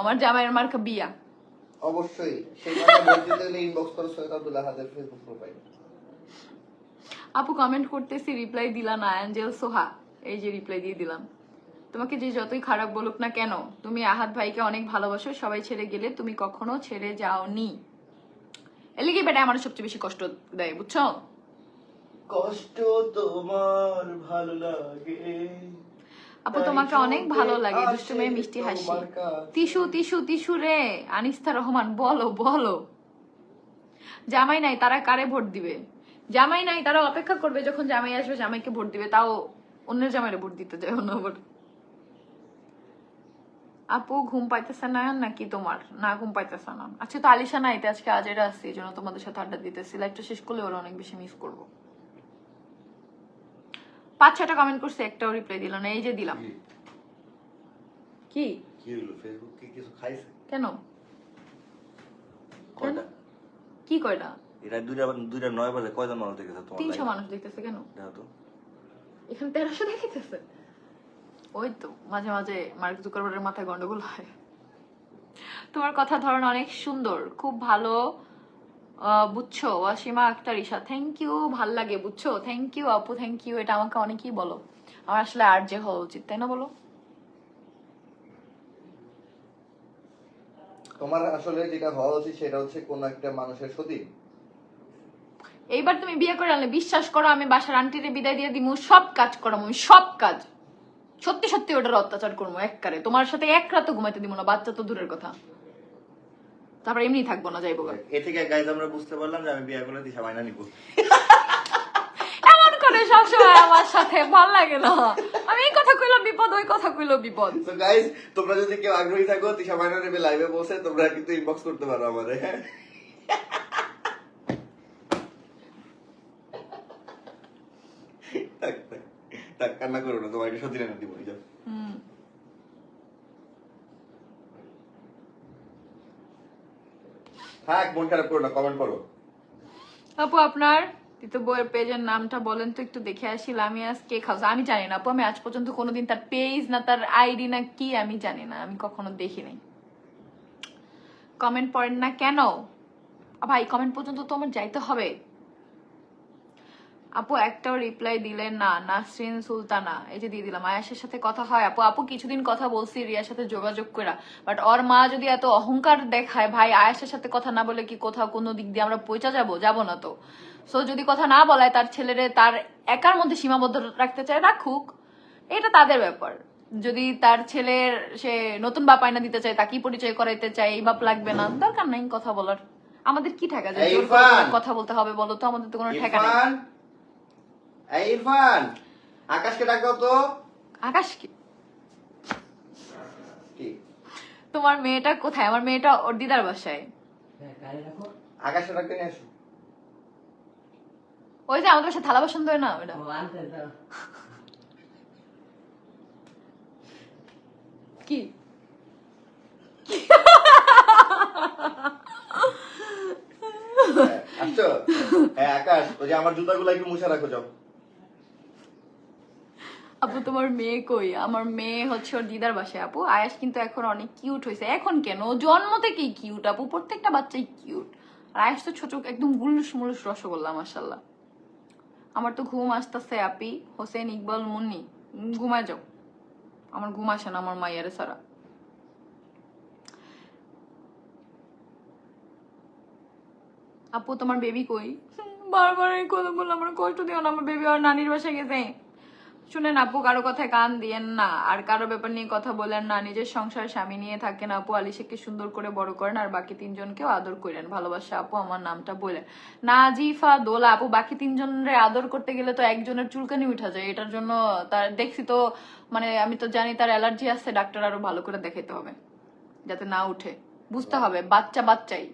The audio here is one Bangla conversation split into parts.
আমার জামাইয়ের মার্কা বিয়া। অবশ্যই সেই কথা বলতে গেলে ইনবক্স করো সৈয়দ আব্দুল আহাদের ফেসবুক প্রোফাইল। আপু কমেন্ট করতেছি, রিপ্লাই দিলা না। অ্যাঞ্জেল সোহা, এই যে রিপ্লাই দিয়ে দিলাম। তোমাকে যে যতই খারাপ বলুক না কেন, তুমি আহাদ ভাইকে অনেক ভালোবাসো, সবাই ছেড়ে গেলে তুমি কখনো ছেড়ে যাওনি। এলিগে বেটা আমার সবচেয়ে বেশি কষ্ট দেয়, বুঝছো? কষ্ট তোমার ভালো লাগে আপু তোমাকে অনেক ভালো লাগে, দুষ্টু মেয়ে, মিষ্টি হাসি। তিসু তিসু তিসু রে, আনিস্তা রহমান বলো বলো। জামাই নাই তারা কারে ভোট দিবে? জামাই নাই তারা অপেক্ষা করবে যখন জামাই আসবে জামাইকে ভোট দিবে, তাও অন্যের জামাইরে ভোট দিতে যায় অন্য ভোট। আপু ঘুম পাইতেছে না নাকি তোমার? না ঘুম পাইতেছে না। আচ্ছা তো আলিশা নাই, আজকে আজেরা আসছে, এই জন্য তোমাদের সাথে আড্ডা দিতেছি। লাইভটা শেষ করলে ওরা অনেক বেশি মিস করবো। 5-6টা কমেন্ট করছে, একটাও রিপ্লাই দিল না। এই যে দিলাম। কি কি হলো? ফেসবুক কি কিছু খাইছে? কেন কয়টা? কি কয়টা? এটা দুইটা 9 বাজে কয়জন মানুষ দেখেছে তোমার? 300 মানুষ দেখতেছে। কেন দেখো তো, এখানে 1300 দেখতেছে। ওই তো মাঝে মাঝে মার্ক জুকারবার্গের মাথায় গন্ডগোল হয়। তোমার কথা ধরন অনেক সুন্দর, খুব ভালো বুঝছো। ওয়াসিমা আক্তার ঈশা, থ্যাংক ইউ, ভাল লাগে বুঝছো। থ্যাংক ইউ আপু, থ্যাংক ইউ। এটা আমাকে অনেকেই বলো। আমার আসলে আর যে হওয়া উচিত, তাই না বলো? তোমার আসলে যেটা হওয়া উচিত সেটা হচ্ছে কোন একটা মানুষের সতী। এইবার তুমি বিয়ে করে আনলে বিশ্বাস করো, আমি বাসার আন্টিরে বিদায় দিয়ে দিমু, সব কাজ করাম, আমি সব কাজ সত্যি সত্যি ওটার অত্যাচার করবো এককারে। তোমার সাথে এক রাতও ঘুমাইতে দিব না, বাচ্চা তো দূরের কথা। তারপর এমনি থাকবো না, যাইবো। এ থেকে গাইজ আমরা বুঝতে পারলাম যে আমি বিয়ে করে দিশা মাইনা নিব। এমন করে সবসময় আমার সাথে ভাল লাগে না। আমি এই কথা কইলাম বিপদ, ওই কথা কইলাম বিপদ। তো গাইজ তোমরা যদি কেউ আগ্রহী থাকো দিশা মাইনা নেবে লাইভে বসে, তোমরা কিন্তু ইনবক্স করতে পারো আমারে। থাক কান্না করো না, তোমার একটা সত্যি না দিব। থাক মন খারাপ করো না, কমেন্ট করো। আপু আপনার তো বইয়ের পেজের নামটা বলেন তো একটু দেখে আসি। লামিয়াস কেক হাউস, আমি জানি না আপু, আমি আজ পর্যন্ত কোনোদিন তার পেজ না তার আইডি না কি আমি জানি না, আমি কখনো দেখি নাই। কমেন্ট পড়েন না কেন ভাই? কমেন্ট পর্যন্ত তো আমার যাইতে হবে। আপু একটাও রিপ্লাই দিলেন না। নাসরিন সুলতানা, এই যে দিয়ে দিলাম। আয়াসের সাথে কথা হয় আপু? আপু কিছুদিন কথা বলছি রিয়ার সাথে যোগাযোগ করা, বাট ওর মা যদি এত অহংকার দেখায় ভাই, আয়াসের সাথে কথা না বলে কি কোথাও কোনো দিক দিয়ে আমরা পৌঁছা যাবো না তো। সো যদি কথা না বলায়, তার ছেলেরে তার একার মধ্যে সীমাবদ্ধ রাখতে চায়, রাখুক, এটা তাদের ব্যাপার। যদি তার ছেলের সে নতুন বাপ আয়না দিতে চায়, তাকেই পরিচয় করাইতে চায়, এই বাপ লাগবে না, দরকার নাই কথা বলার। আমাদের কি ঠেকা যায় জোর করে কথা বলতে হবে বলো তো? আমাদের তো কোনো ঠেকা নেই। এই ইরফান, আকাশকে ডাক দাও তো। আকাশ কি? তোমার মেয়েটা কোথায়? আমার মেয়েটা ওর দিদার বাসায়। আকাশকে ডাকতে নিয়ে আসো। ওই যে আমাদের বাসায় থালা বাসন ধরে না ওটা। কি আসছো? হ্যাঁ আকাশ, ওই যে আমার জুতাগুলো একটু মুছে রাখো যাও। আপু তোমার মেয়ে কই? আমার মেয়ে হচ্ছে ওর দিদার বাসায় আপু। আয়াস কিন্তু এখন অনেক কিউট হয়েছে। এখন কেন, জন্ম থেকেই কিউট আপু, প্রত্যেকটা বাচ্চাই কিউট। আর আয়াস তো ছোট, একদম গুলুস মুলুস রসগোল্লা, মাশাল্লাহ। আমার তো ঘুম আসতেছে আপি। হোসেন ইকবাল মুন্নি, ঘুমায় যাও। আমার ঘুম আসে না আমার মাইয়ারে সারা। আপু তোমার বেবি কই? বারবার এই কথা বললাম, আমার কষ্ট দিও না। আমার বেবি আর নানির বাসায় গেছে। শুনেন আপু, কারো কথায় কান দিয়েন না, আর কারো ব্যাপার নিয়ে কথা বলেন না। নিজের সংসার স্বামী নিয়ে থাকেন আপু। আলিশাকে সুন্দর করে বড় করেন, আর বাকি 3জনকেও আদর করেন। ভালোবাসা আপু, আমার নামটা বলেন। নাজিফা দোলা আপু, বাকি 3জনের আদর করতে গেলে তো একজনের চুলকানি উঠা যায়। এটার জন্য তার দেখছি তো, মানে আমি তো জানি তার অ্যালার্জি আছে। ডাক্তার আরো ভালো করে দেখাইতে হবে যাতে না উঠে। বুঝতে হবে বাচ্চা বাচ্চাই।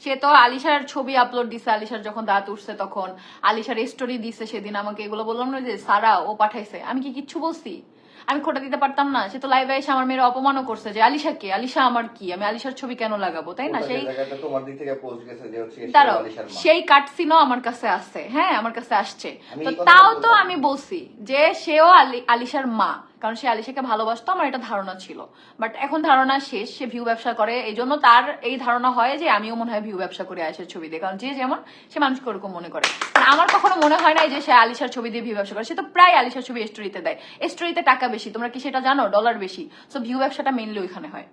সে তো আলিশার ছবি আপলোড দিছে, আলিশার যখন দাঁত উঠছে তখন আলিশার স্টোরি দিছে। সেদিন আমাকে এগুলো বললাম না যে সারা ও পাঠাইছে, আমি কি কিচ্ছু বলছি? আমি খোটা দিতে পারতাম না? সে তো লাইভে এসে আমার মেয়ের অপমানও করছে যে আলিশা কে, আলিশা আমার কি, আমি আলিশার ছবি কেন লাগাবো, তাই না? সেই তোমার দিক থেকে পোস্ট গেছে যে হচ্ছে দাঁড়াও, সেই কাটসিনও আমার কাছে আসছে। হ্যাঁ আমার কাছে আসছে। তো তাও তো আমি বলছি যে সেও আলিশার মা, কারণ সে আলিশাকে ভালোবাসতো, আমার এটা ধারণা ছিল। বাট এখন ধারণা শেষ, সে ভিউ ব্যবসা করে, এই জন্য তার এই ধারণা হয় যে আমিও মনে হয় ভিউ ব্যবসা করে আয়েশার ছবি দিয়ে, কারণ যে যেমন সে মানুষকে ওরকম মনে করে। আমার কখনো মনে হয় না যে সে আলিশার ছবি দিয়ে ভিউ ব্যবসা করে, সে তো প্রায় আলিশার ছবি স্টোরিতে দেয়, স্টোরিতে টাকা বেশি, তোমরা কি সেটা জানো? ডলার বেশি, সো ভিউ ব্যবসাটা মেইনলি ওইখানে হয়।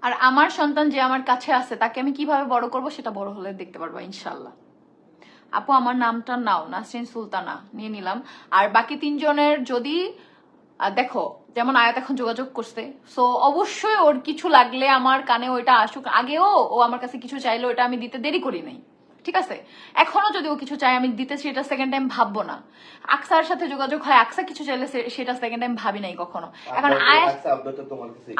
আর আমার সন্তান যে আমার কাছে আছে তাকে আমি কিভাবে বড় করব সেটা বড় হলে দেখতে পারবো ইনশাল্লাহ। আপু আমার নামটা নাও, নাসরিন সুলতানা নিয়ে নিলাম। আর বাকি তিনজনের যদি দেখো, যেমন আয়াত এখন যোগাযোগ করছে, সো অবশ্যই ওর কিছু লাগলে আমার কানে ওইটা আসুক। আগেও ও আমার কাছে কিছু চাইলো, ওটা আমি দিতে দেরি করি নাই, ঠিক আছে? এখনো যদি ও কিছু চাই আমি দিতে, সেটা সেকেন্ড টাইম ভাববো না। আকসার সাথে যোগাযোগ হয়, আকসা কিছু চাইলে সেটা সেকেন্ড টাইম ভাবি নাই কখনো। এখন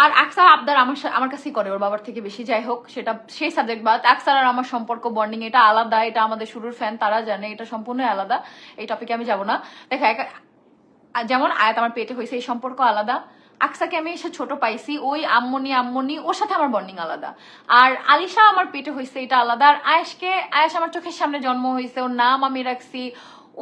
আর আকসা আবদার আমার কাছেই করে, ওর বাবার থেকে বেশি। যাই হোক, সেটা সেই সাবজেক্ট। বাদ আকসার আর আমার সম্পর্ক, বন্ডিং এটা আলাদা, এটা আমাদের শুরুর ফ্যান, তারা জানে, এটা সম্পূর্ণ আলাদা। এই টপিকে আমি যাবো না। দেখো, যেমন আয়াত আমার পেটে হয়েছে, এই সম্পর্ক আলাদা। আকসাকে আমি এসে ছোট পাইছি, ওই আম্মনি ওর সাথে আমার বন্ডিং আলাদা। আর আলিশা আমার পেটে হয়েছে, এটা আলাদা। আর আয়েশ আমার চোখের সামনে জন্ম হয়েছে, ওর নাম আমি রাখছি,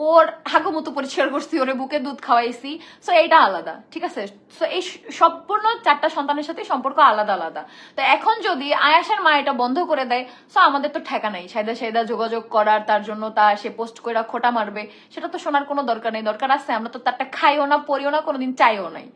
ওর হাগুমতো পরিষ্কার করছি, ওরে বুকে দুধ খাওয়াইছি, সো এইটা আলাদা, ঠিক আছে? সো এই সম্পূর্ণ 4টা সন্তানের সাথে সম্পর্ক আলাদা আলাদা। তো এখন যদি আয়াসের মা এটা বন্ধ করে দেয়, সো আমাদের তো ঠেকা নাই সাইদা যোগাযোগ করার, তার জন্য সে পোস্ট করে খোটা মারবে, সেটা তো শোনার কোনো দরকার নেই। দরকার আছে, আমরা তো তারটা খাইও না, পড়িও না, কোনোদিন চাইও নাই।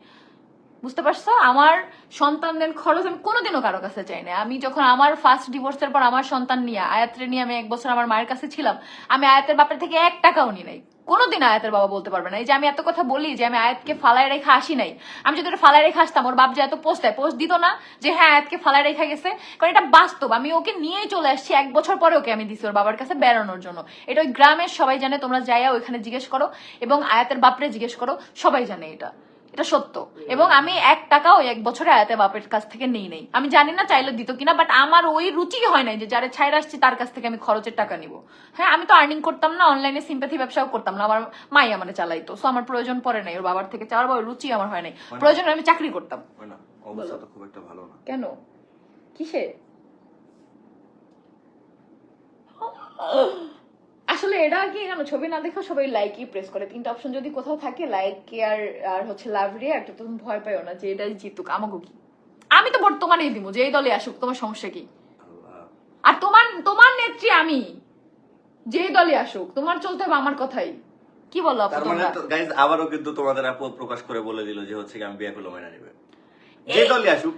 বুঝতে পারছো? আমার সন্তানদের খরচ আমি কোনোদিনও কারো কাছে চাই না। আমি যখন আমার ফার্স্ট ডিভোর্সের পর আমার সন্তান নিয়ে, আয়াতরে নিয়ে আমি 1 বছর আমার মায়ের কাছে ছিলাম, আমি আয়াতের বাপের থেকে 1 টাকাও নি নাই। কোনোদিন আয়াতের বাবা বলতে পারবে না। এই যে আমি এত কথা বলি যে আমি আয়াতকে ফালায় রেখে আসি নাই, আমি যদি ওটা ফালায় রেখে আসতাম, ওর বাপ যে এত পোস্ট দিত না যে হ্যাঁ আয়াতকে ফালায় রেখে গেছে, কারণ এটা বাস্তব। আমি ওকে নিয়েই চলে আসছি, 1 বছর পরে ওকে আমি দিছি ওর বাবার কাছে বেড়ানোর জন্য। এটা ওই গ্রামের সবাই জানে, তোমরা যাইয়া ওইখানে জিজ্ঞেস করো, এবং আয়াতের বাপরে জিজ্ঞেস করো, সবাই জানে এটা সত্য। এবং আমি 1 টাকাও 1 বছরে আয়াতের বাপের কাছ থেকে নেই। আমি জানি না চাইলে দিত কিনা, বাট আমার ওই রুচি হয় নাই যে যারা ছাইরা আসছি তার কাছ থেকে আমি খরচের টাকা নিব। হ্যাঁ, আমি তো আর্নিং করতাম না, অনলাইনে সিম্প্যাথি ব্যবসাও করতাম না, আমার মাই আমার চালাইতো, সো আমার প্রয়োজন পড়ে নাই ওর বাবার থেকে চাওয়ার, বা রুচি আমার হয় নাই। প্রয়োজন আমি চাকরি করতাম। অবস্থা তো খুব একটা ভালো না। কেন? কিসে? আসলে এটা কি জানো, ছবি না দেখো সবাই লাইকই প্রেস করে। 3টা অপশন যদি কোথাও থাকে, লাইক, কেয়ার আর হচ্ছে লাভ রিঅ্যাক্ট, তুমি ভয় পাইও না যে এটা জিতুক আমাকে কি। আমি তো বর্তমানেই দিব, যে এই দলে আসুক, তোমার সমস্যা কি? আর তোমার নেত্রী আমি, যে দলে আসুক তোমার চলতে হবে আমার কথাই। কি বলো আপু? তার মানে তো গাইস আবারও কিন্তু তোমাদের আপু প্রকাশ করে বলে দিল যে হচ্ছে আমি বিয়ে করলে মাইনা নিবে, যে দলে আসুক।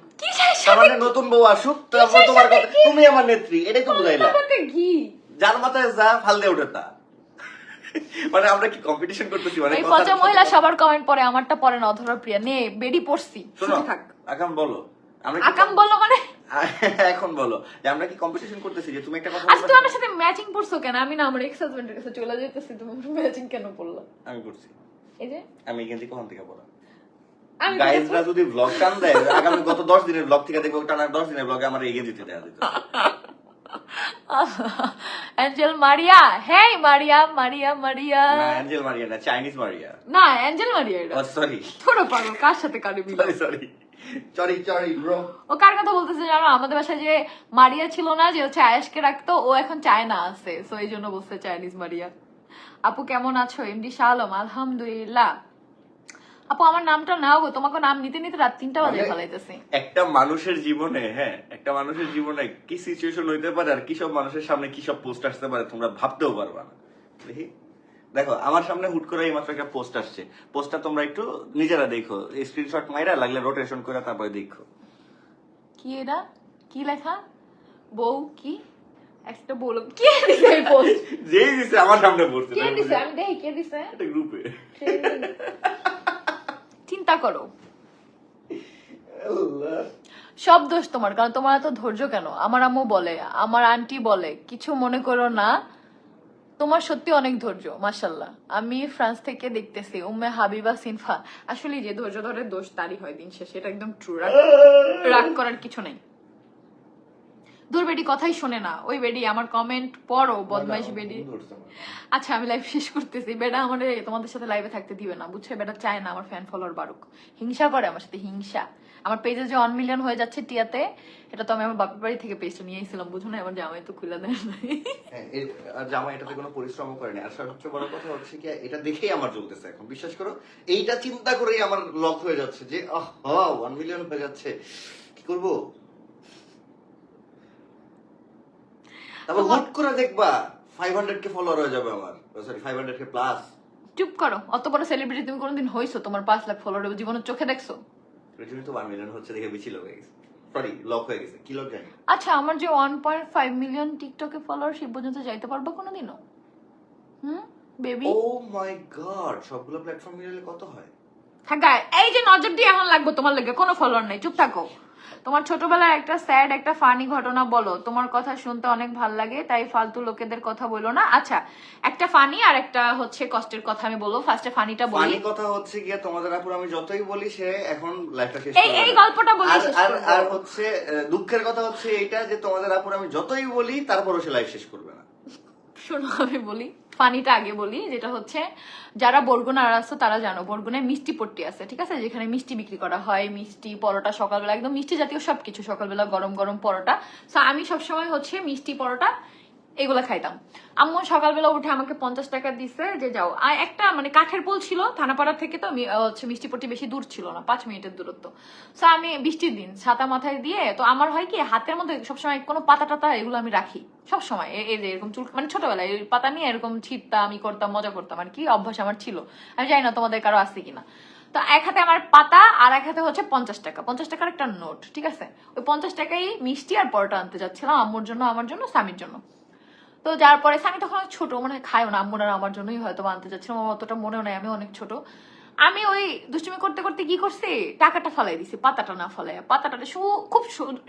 তার মানে নতুন বউ আসুক, তারপর তোমার কথা, তুমি আমার নেত্রী, এটাই তো বুঝাইলা। কি যার মাথায় যা ফাল দিয়ে ওঠে তা। মানে আমরা কি কম্পিটিশন করতেছি? মানে পচা মহিলা সবার কমেন্ট পরে, আমারটা পরে না। অধরা প্রিয়া নে বেডি পড়ছি, থাক। আকাম বলো, আমরা আকাম বলো মানে এখন বলো যে আমরা কি কম্পিটিশন করতেছি যে তুমি একটা কথা আজ তুমি আমার সাথে ম্যাচিং পড়ছো কেন? আমি না আমার এক্স হাজবেন্ডের কাছে চলে যেতেছি, তুমি ম্যাচিং কেন পড়লা? আমি করছি, এই যে আমি এখান থেকে কোন থেকে পড়া। গাইজরা যদি ব্লগ টান দেয়, আগামী গত 10 দিনের ব্লগ থেকে দেখবো, টানা 10 দিনের ব্লগে আমার এগিয়ে দিতে দেয়া দিত। অ্যাঞ্জেল মারিয়া, হেই মারিয়া মারিয়া মারিয়া, না অ্যাঞ্জেল মারিয়া না, চাইনিজ মারিয়া। না অ্যাঞ্জেল মারিয়া এটা। সরি থোড়া পাগল, কার সাথে কারে মিলাও? Sorry bro. ও কার কথা বলতেছে জানো? আমাদের বাসায় যে মারিয়া ছিল না, যে হচ্ছে আয়েশকে রাখতো, ও এখন চায়না আছে, সো এই জন্য বলছে চাইনিজ মারিয়া। আপু কেমন আছো? এমডি শাহ আলম, আলহামদুলিল্লাহ। আপু আমার নামটা নাও গো, তোমাকে নাম নিতে নিতে রাত 3টা বাজে ফেলাইতেছি। একটা মানুষের জীবনে, হ্যাঁ একটা মানুষের জীবনে কি সিচুয়েশন হইতে পারে, আর কি সব মানুষের সামনে কি সব পোস্ট আসতে পারে, তোমরা ভাবতেও পারবা না। দেখো আমার সামনে হুট করে এই মাত্র একটা পোস্ট আসছে, পোস্টটা তোমরা একটু নিজেরা দেখো, স্ক্রিনশট মাইরা লাগলে রোটেশন করে তারপরে দেখো। কি এটা? কি লেখা? বউ কি একটা বলো, কে দিছে এই পোস্ট? যেই দিছে আমার সামনে পড়ছে, কে দিছে? আমি দেখি কে দিছে। এটা গ্রুপে। চিন্তা করো, সব দোষ তোমার, কারণ তোমার এত ধৈর্য কেন? আমার আম্মু বলে, আমার আন্টি বলে, কিছু মনে করো না, তোমার সত্যি অনেক ধৈর্য, মাশাআল্লাহ। আমি ফ্রান্স থেকে দেখতেছি, উম্মে হাবিবা সিনফা। আসলে যে ধৈর্য ধরে দোষ তারই হয় দিন শেষে, এটা একদম ট্রু। রাগ করার কিছু নেই। দূর বেডি কথাই শোনে না, ওই বেডি আমার কমেন্ট পড়ো, বদমাইশ বেডি। আচ্ছা আমি লাইভ শেষ করতেছি, বেটা আমার তোমাদের সাথে লাইভে থাকতে দিবে না, বুঝছো? বেটা চায় না আমার ফ্যান ফলোয়ার বাড়ুক, হিংসা করে আমার সাথে, হিংসা। আমার পেজে যে 1 মিলিয়ন হয়ে যাচ্ছে টিয়াতে, এটা তো আমি আমার বাপের বাড়ি থেকে পেজটা নিয়ে এসেছিলাম, বুঝো না? আমার জামাই তো খুলে দেয় নাই। আর জামা এটাতে কোনো পরিশ্রম করেনি। আর সবচেয়ে বড় কথা হচ্ছে কি, এটা দেখেই আমার জ্বলতেছে এখন, বিশ্বাস করো। এইটা চিন্তা করেই আমার লক হয়ে যাচ্ছে যে 1 মিলিয়ন হয়ে যাচ্ছে, কি করবো? তারপর হুট করে দেখবা 500k ফলোয়ার হয়ে যাবে আমার, সরি 500k প্লাস। চুপ করো, অত বড় সেলিব্রিটি তুমি কোনোদিন হইছো? তোমার 5 লাখ ফলোয়ার জীবনের চোখে দেখছো? রজনী তো 1 মিলিয়ন হচ্ছে দেখে বেশি লক হয়ে গেছে, সরি লক হয়ে গেছে, কি লক জানি। আচ্ছা আমার যে 1.5 মিলিয়ন টিকটকে ফলোয়ার, সে পর্যন্ত যাইতে পারবো কোনোদিনও? বেবি, ও মাই গড, সবগুলো প্ল্যাটফর্ম মিলালে কত হয়? থাকা এই যে নজর দিয়ে এমন লাগবে তোমার লেগে, কোনো ফলোয়ার নাই, চুপ থাকো। তোমার ছোটবেলার একটা স্যাড একটা ফানি ঘটনা বলো, তোমার কথা শুনতে অনেক ভাল লাগে, তাই ফালতু লোকেদের কথা বলো না। আচ্ছা একটা ফানি আর একটা হচ্ছে কষ্টের কথা আমি বলবো, ফার্স্টে ফানিটা বলি। ফানি কথা হচ্ছে গিয়া তোমাদের আপুর আমি যতই বলি সে এখন লাইফটা শেষ এই করে এই দেবে। গল্পটা বলে শেষ আর করবো। আর হচ্ছে দুঃখের কথা হচ্ছে এইটা যে তোমাদের আপুর আমি যতই বলি তারপরও সে লাইফ শেষ করবে না। শোনো আমি বলি, ফানিটা আগে বলি, যেটা হচ্ছে যারা বরগুনার আছো তারা জানো বরগুনায় মিষ্টি পট্টি আছে, ঠিক আছে? যেখানে মিষ্টি বিক্রি করা হয়, মিষ্টি পরোটা সকালবেলা, একদম মিষ্টি জাতীয় সবকিছু সকালবেলা, গরম গরম পরোটা। তো আমি সবসময় হচ্ছে মিষ্টি পরোটা এগুলা খাইতাম। আম্মু সকালবেলা উঠে আমাকে 50 টাকা দিছে যে যাও। আর একটা মানে কাঠের পোল ছিল থানাপাড়া থেকে, তো হচ্ছে মিষ্টিপট্টি বেশি দূর ছিল না, 5 মিনিটের দূরত্ব। তো আমি বৃষ্টির দিন ছাতা মাথায় দিয়ে, তো আমার হয় কি হাতের মধ্যে সবসময় কোনো পাতা টাতা এগুলো আমি রাখি সবসময়, এই যে এরকম চুল, মানে ছোটবেলায় এই পাতা নিয়ে এরকম ছিটতাম, আমি করতাম, মজা করতাম আর কি, অভ্যাস আমার ছিল। আমি জানি না তোমাদের কারো আছে কিনা। তো এক হাতে আমার পাতা আর এক হাতে হচ্ছে 50 টাকা, 50 টাকার একটা নোট, ঠিক আছে? ওই 50 টাকাই মিষ্টি আর পরোটা আনতে যাচ্ছিলাম আম্মুর জন্য, আমার জন্য, স্বামীর জন্য। তো যার পরে আমি তখন অনেক ছোট, মনে হয় খায়ও না, আম্মুর আর আমার জন্যই হয়তো আনতে যাচ্ছিলাম, আমার অতটা মনেও নাই, আমি অনেক ছোট। আমি ওই দুষ্টুমি করতে করতে কি করছি, টাকাটা ফলাই দিছি, পাতাটা না ফলাই, পাতাটা খুব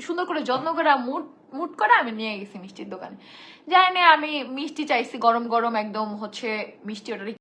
সুন্দর করে যত্ন করে মুট মুট করে আমি নিয়ে গেছি মিষ্টির দোকানে। জানি না আমি মিষ্টি চাইছি গরম গরম একদম হচ্ছে মিষ্টি, ওটা